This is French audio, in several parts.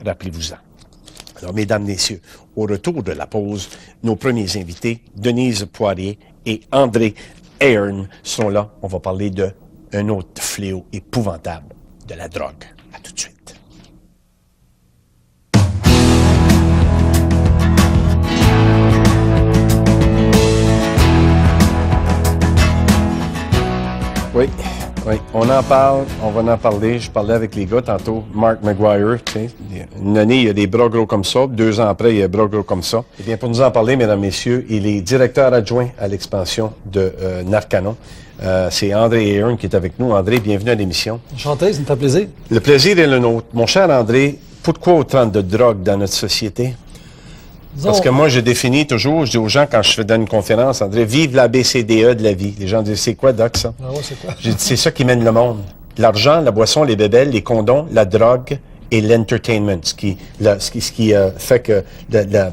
Rappelez-vous-en. Alors, mesdames, messieurs, au retour de la pause, nos premiers invités, Denise Poirier et André Ahern, sont là. On va parler d'un autre fléau épouvantable, de la drogue. À tout de suite. Oui, on en parle, on va en parler. Je parlais avec les gars tantôt, Mark Maguire, tu sais, une année, il a des bras gros comme ça, 2 ans après, il a des bras gros comme ça. Eh bien, pour nous en parler, mesdames, messieurs, il est directeur adjoint à l'expansion de Narcanon. C'est André Ahern qui est avec nous. André, bienvenue à l'émission. Enchanté, ça me fait plaisir. Le plaisir est le nôtre. Mon cher André, pourquoi autant de drogue dans notre société? Parce que moi, je définis toujours, je dis aux gens quand je donne une conférence, André, vive la BCDE de la vie. Les gens disent, c'est quoi, Doc, ça? Ah ouais, c'est quoi? J'ai dit, c'est ça qui mène le monde. L'argent, la boisson, les bébelles, les condoms, la drogue et l'entertainment, ce qui fait que la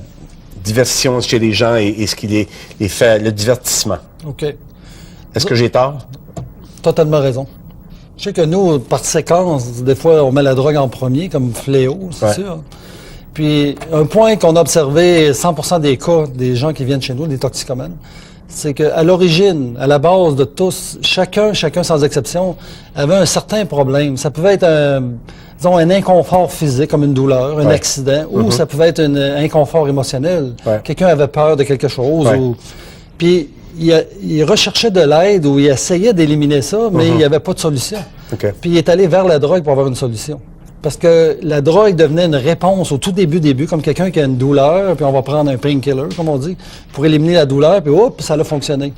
diversion chez les gens et ce qui les fait, le divertissement. OK. Est-ce que j'ai tort? Totalement raison. Je sais que nous, par séquence, des fois, on met la drogue en premier, comme fléau, c'est sûr. Puis, un point qu'on a observé 100% des cas des gens qui viennent chez nous, des toxicomanes, c'est qu'à l'origine, à la base de tous, chacun sans exception, avait un certain problème. Ça pouvait être disons, un inconfort physique, comme une douleur, un accident, ou ça pouvait être un inconfort émotionnel. Quelqu'un avait peur de quelque chose. Puis, il recherchait de l'aide ou il essayait d'éliminer ça, mais il n'y avait pas de solution. Puis, il est allé vers la drogue pour avoir une solution. Parce que la drogue devenait une réponse au tout début, comme quelqu'un qui a une douleur, puis on va prendre un painkiller, comme on dit, pour éliminer la douleur, puis hop, ça a fonctionné.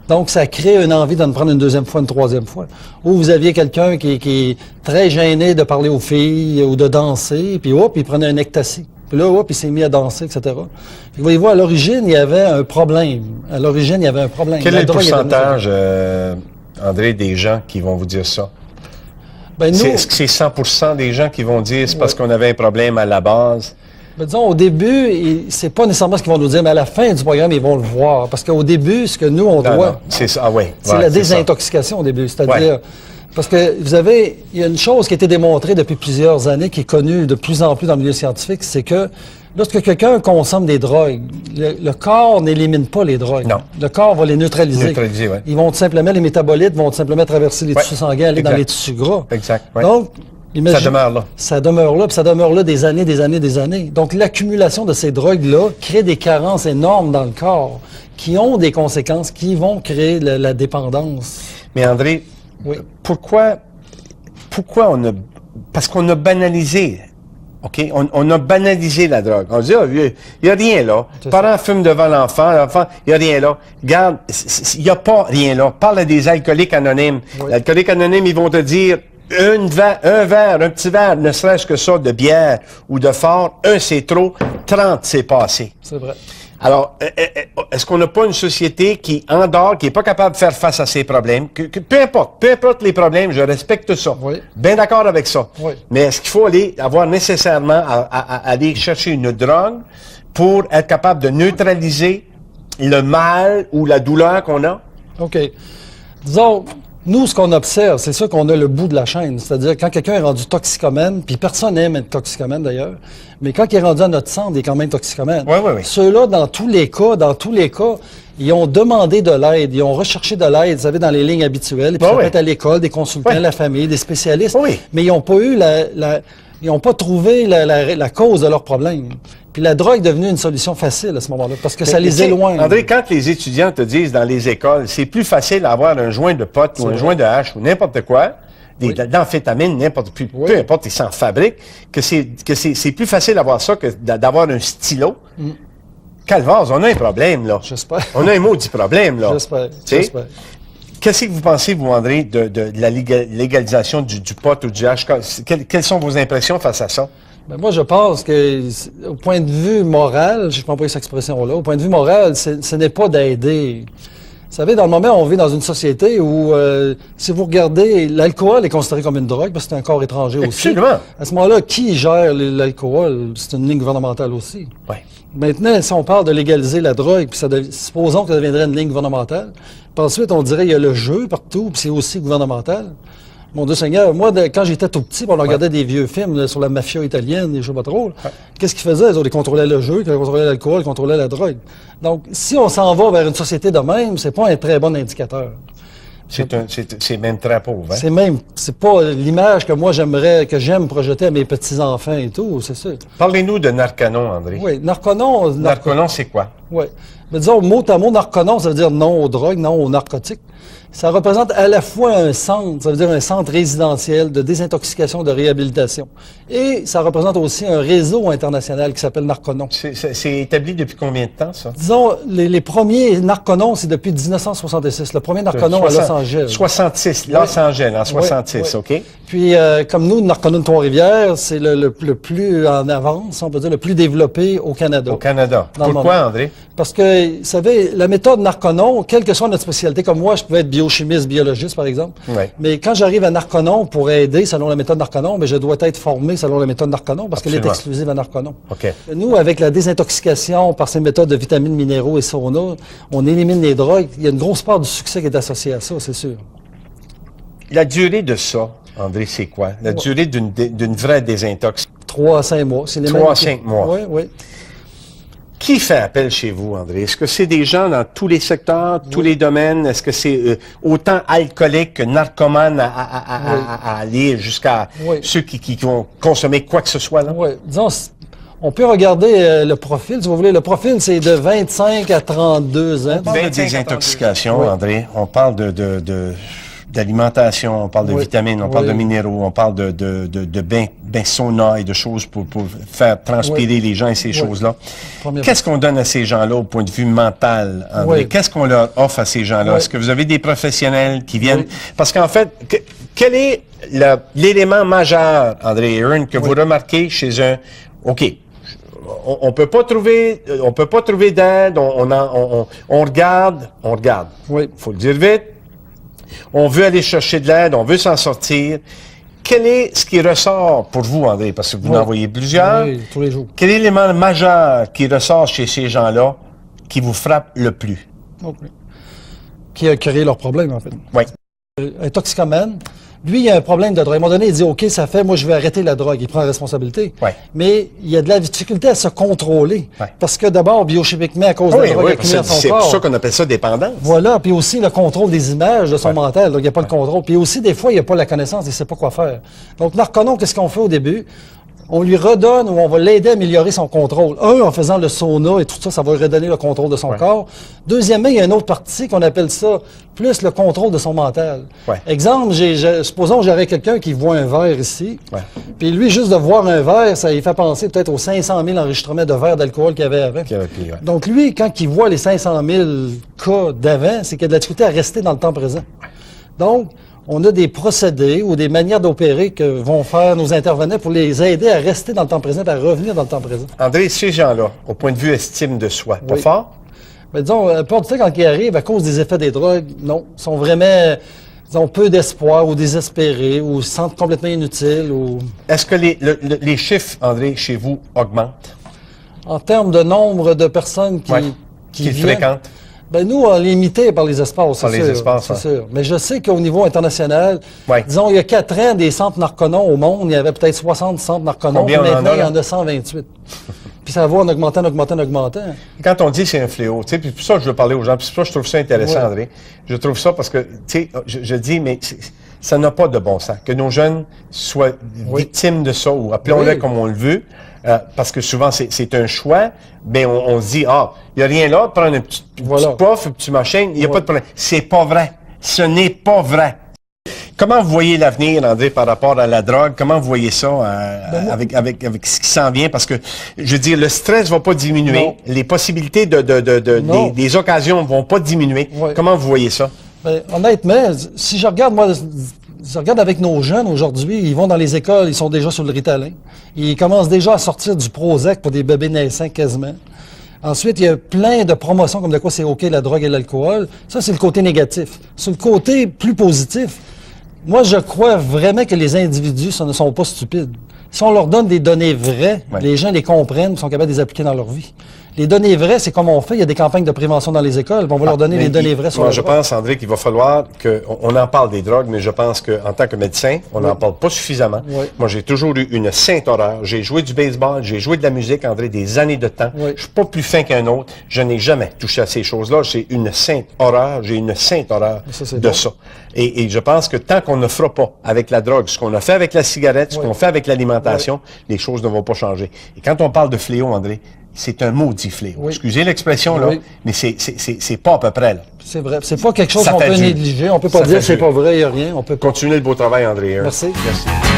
Donc, ça crée une envie d'en prendre une deuxième fois, une troisième fois. Ou vous aviez quelqu'un qui est très gêné de parler aux filles ou de danser, puis hop, il prenait un ecstasy. Puis là, hop, il s'est mis à danser, etc. Puis, voyez-vous, à l'origine, il y avait un problème. Quel est le pourcentage, André, des gens qui vont vous dire ça? Est-ce que c'est 100% des gens qui vont dire c'est parce qu'on avait un problème à la base? Ben, disons, au début, c'est pas nécessairement ce qu'ils vont nous dire, mais à la fin du programme, ils vont le voir. Parce qu'au début, ce que nous, on doit... C'est ça, c'est la désintoxication au début. C'est-à-dire... Parce que il y a une chose qui a été démontrée depuis plusieurs années, qui est connue de plus en plus dans le milieu scientifique, c'est que lorsque quelqu'un consomme des drogues, le corps n'élimine pas les drogues. Non. Le corps va les neutraliser. Ils vont tout simplement, les métabolites vont tout simplement traverser les tissus sanguins, aller dans les tissus gras. Exact. Donc, imagine, ça demeure là. Ça demeure là, puis ça demeure là des années. Donc, l'accumulation de ces drogues-là crée des carences énormes dans le corps qui ont des conséquences, qui vont créer la dépendance. Mais André, pourquoi on a... Parce qu'on a banalisé... OK? On a banalisé la drogue. On dit, il n'y a rien là. Parents fument devant l'enfant, il n'y a rien là. Regarde, il n'y a pas rien là. Parle à des alcooliques anonymes. L'alcoolique anonyme, ils vont te dire, un petit verre, ne serait-ce que ça, de bière ou de fort, c'est trop, 30, c'est passé. C'est vrai. Alors, est-ce qu'on n'a pas une société qui endort, qui n'est pas capable de faire face à ces problèmes? Peu importe les problèmes, je respecte ça. Bien d'accord avec ça. Mais est-ce qu'il faut avoir nécessairement à aller chercher une drogue pour être capable de neutraliser le mal ou la douleur qu'on a? OK. Disons, nous, ce qu'on observe, c'est sûr qu'on a le bout de la chaîne. C'est-à-dire, quand quelqu'un est rendu toxicomane, puis personne n'aime être toxicomane d'ailleurs, mais quand il est rendu à notre centre, il est quand même toxicomane. Ceux-là, dans tous les cas, ils ont demandé de l'aide, ils ont recherché de l'aide, vous savez, dans les lignes habituelles, puis ça peut être à l'école, des consultants, la famille, des spécialistes, mais ils n'ont pas eu ils n'ont pas trouvé la cause de leur problème. Puis la drogue est devenue une solution facile à ce moment-là, parce que ça les éloigne. André, quand les étudiants te disent dans les écoles, c'est plus facile d'avoir un joint de pot ou un joint de hache ou n'importe quoi, d'amphétamine, peu importe, ils s'en fabriquent, que c'est plus facile d'avoir ça que d'avoir un stylo. Calvase, on a un problème, là. J'espère. On a un maudit problème, là. J'espère. Qu'est-ce que vous pensez, vous, André, de la légalisation du pot ou du hash? Quelles sont vos impressions face à ça? Ben moi, je pense que, au point de vue moral, je ne prends pas cette expression-là, au point de vue moral, ce n'est pas d'aider. Vous savez, dans le moment, on vit dans une société où, si vous regardez, l'alcool est considéré comme une drogue, parce que c'est un corps étranger aussi. Absolument. À ce moment-là, qui gère l'alcool? C'est une ligne gouvernementale aussi. Maintenant, si on parle de légaliser la drogue, puis supposons que ça deviendrait une ligne gouvernementale, puis ensuite, on dirait qu'il y a le jeu partout, puis c'est aussi gouvernemental. Mon Dieu Seigneur, moi, quand j'étais tout petit, on regardait des vieux films là, sur la mafia italienne, je sais pas trop. Qu'est-ce qu'ils faisaient? Ils contrôlaient le jeu, ils contrôlaient l'alcool, ils contrôlaient la drogue. Donc, si on s'en va vers une société de même, c'est pas un très bon indicateur. C'est même très pauvre, hein? C'est pas l'image que moi j'aime projeter à mes petits-enfants et tout, c'est ça. Parlez-nous de Narconon, André. Oui, Narconon. Narconon, c'est quoi? Oui. Mais disons, mot à mot, Narconon, ça veut dire non aux drogues, non aux narcotiques. Ça représente à la fois un centre, ça veut dire un centre résidentiel de désintoxication, de réhabilitation. Et ça représente aussi un réseau international qui s'appelle Narconon. C'est établi depuis combien de temps, ça? Disons, les premiers Narconon, c'est depuis 1966. Le premier Narconon à Los Angeles. 66, Los Angeles, en 66, OK? Puis, comme nous, le Narconon de Trois-Rivières, c'est le plus en avance, on peut dire, le plus développé au Canada. Au Canada. Pourquoi, André? Parce que, vous savez, la méthode Narconon, quelle que soit notre spécialité, comme moi, je pouvais être biochimiste, biologiste, par exemple. Oui. Mais quand j'arrive à Narconon pour aider selon la méthode Narconon, je dois être formé selon la méthode Narconon parce qu'elle est exclusive à Narconon. OK. Nous, avec la désintoxication par ces méthodes de vitamines, minéraux et sauna, on élimine les drogues. Il y a une grosse part du succès qui est associée à ça, c'est sûr. La durée de ça, André, c'est quoi? La durée d'une vraie désintox? 3 à 5 mois. 3 à 5 mois. Oui, oui. Qui fait appel chez vous, André? Est-ce que c'est des gens dans tous les secteurs, tous les domaines? Est-ce que c'est autant alcoolique que narcomane à aller jusqu'à ceux qui vont consommer quoi que ce soit, là? Oui. Disons, on peut regarder le profil, si vous voulez. Le profil, c'est de 25 à 32 ans. On parle de désintoxication, André. On parle d'alimentation, on parle de vitamines, on parle de minéraux, on parle de bains sauna et de choses pour faire transpirer les gens et ces choses-là. Qu'est-ce qu'on donne à ces gens-là au point de vue mental, André? Qu'est-ce qu'on leur offre à ces gens-là? Est-ce que vous avez des professionnels qui viennent? Parce qu'en fait, quel est l'élément majeur, André Aaron, que vous remarquez chez un... OK, on peut pas trouver d'aide, on regarde. Oui. Faut le dire vite. On veut aller chercher de l'aide, on veut s'en sortir. Quel est ce qui ressort pour vous, André, parce que vous en voyez plusieurs? Oui, tous les jours. Quel est l'élément majeur qui ressort chez ces gens-là qui vous frappe le plus? Okay. Qui a créé leur problème, en fait. Oui. Un toxicomane, lui, il a un problème de drogue. À un moment donné, il dit, OK, ça fait, moi, je vais arrêter la drogue. Il prend la responsabilité. Oui. Mais il y a de la difficulté à se contrôler. Oui. Parce que d'abord, biochimiquement, à cause de la drogue accumulée dans son corps. C'est pour ça qu'on appelle ça dépendance. Voilà. Puis aussi, le contrôle des images de son mental. Donc, il n'y a pas le contrôle. Puis aussi, des fois, il n'y a pas la connaissance. Il ne sait pas quoi faire. Donc, Narconon, qu'est-ce qu'on fait au début? On lui redonne ou on va l'aider à améliorer son contrôle. En faisant le sauna et tout ça, ça va lui redonner le contrôle de son corps. Deuxièmement, il y a une autre partie qu'on appelle ça plus le contrôle de son mental. Exemple, supposons que j'aurais quelqu'un qui voit un verre ici, puis lui, juste de voir un verre, ça lui fait penser peut-être aux 500 000 enregistrements de verres d'alcool qu'il y avait avant. Donc lui, quand il voit les 500 000 cas d'avant, c'est qu'il y a de la difficulté à rester dans le temps présent. Donc, on a des procédés ou des manières d'opérer que vont faire nos intervenants pour les aider à rester dans le temps présent et à revenir dans le temps présent. André, ces gens-là, au point de vue estime de soi, pas fort? Mais disons, la plupart du temps, quand ils arrivent, à cause des effets des drogues, non. Ils sont vraiment, disons, peu d'espoir ou désespérés ou se sentent complètement inutiles. Ou... Est-ce que les chiffres, André, chez vous, augmentent? En termes de nombre de personnes qui fréquentent? Ben nous, on est limité par les espaces, c'est sûr. Mais je sais qu'au niveau international, disons, il y a 4 ans, des centres Narconon au monde, il y avait peut-être 60 centres Narconon. Combien maintenant, il y en a a 128. Puis ça va en augmentant. Quand on dit que c'est un fléau, tu sais, puis pour ça je veux parler aux gens, puis pour ça je trouve ça intéressant, André. Je trouve ça parce que, tu sais, je dis, mais ça n'a pas de bon sens. Que nos jeunes soient victimes de ça, ou appelons-le comme on le veut, parce que souvent c'est un choix, ben on se dit, il n'y a rien là, prendre un petit puff, un petit machin, il n'y a pas de problème. C'est pas vrai. Ce n'est pas vrai. Comment vous voyez l'avenir, André, par rapport à la drogue? Comment vous voyez ça avec ce qui s'en vient? Parce que, je veux dire, le stress va pas diminuer. Non. Les possibilités des occasions vont pas diminuer. Comment vous voyez ça? Ben, honnêtement, si je regarde, avec nos jeunes aujourd'hui, ils vont dans les écoles, ils sont déjà sur le Ritalin. Ils commencent déjà à sortir du Prozac pour des bébés naissants quasiment. Ensuite, il y a plein de promotions comme de quoi c'est OK la drogue et l'alcool. Ça, c'est le côté négatif. Sur le côté plus positif, moi, je crois vraiment que les individus ne sont pas stupides. Si on leur donne des données vraies, les gens les comprennent, sont capables de les appliquer dans leur vie. Les données vraies, c'est comme on fait. Il y a des campagnes de prévention dans les écoles. On va leur donner les données vraies sur moi, la je drogue. pense, André, qu'il va falloir qu'on en parle des drogues, mais je pense qu'en tant que médecin, on n'en parle pas suffisamment. Oui. Moi, j'ai toujours eu une sainte horreur. J'ai joué du baseball, j'ai joué de la musique, André, des années de temps. Oui. Je suis pas plus fin qu'un autre. Je n'ai jamais touché à ces choses-là. J'ai une sainte horreur. J'ai une sainte horreur Ça, de bon. ça. Et je pense que tant qu'on ne fera pas avec la drogue, ce qu'on a fait avec la cigarette, ce qu'on fait avec l'alimentation, les choses ne vont pas changer. Et quand on parle de fléau, André, c'est un maudit fléau. Oui. Excusez l'expression, là, Oui. mais c'est pas à peu près, là. C'est vrai. C'est pas quelque chose Ça qu'on fait peut dur. négliger. On peut pas Ça dire fait c'est dur. pas vrai, il n'y a rien. On peut pas. Continuez le beau travail, André. Merci. Merci.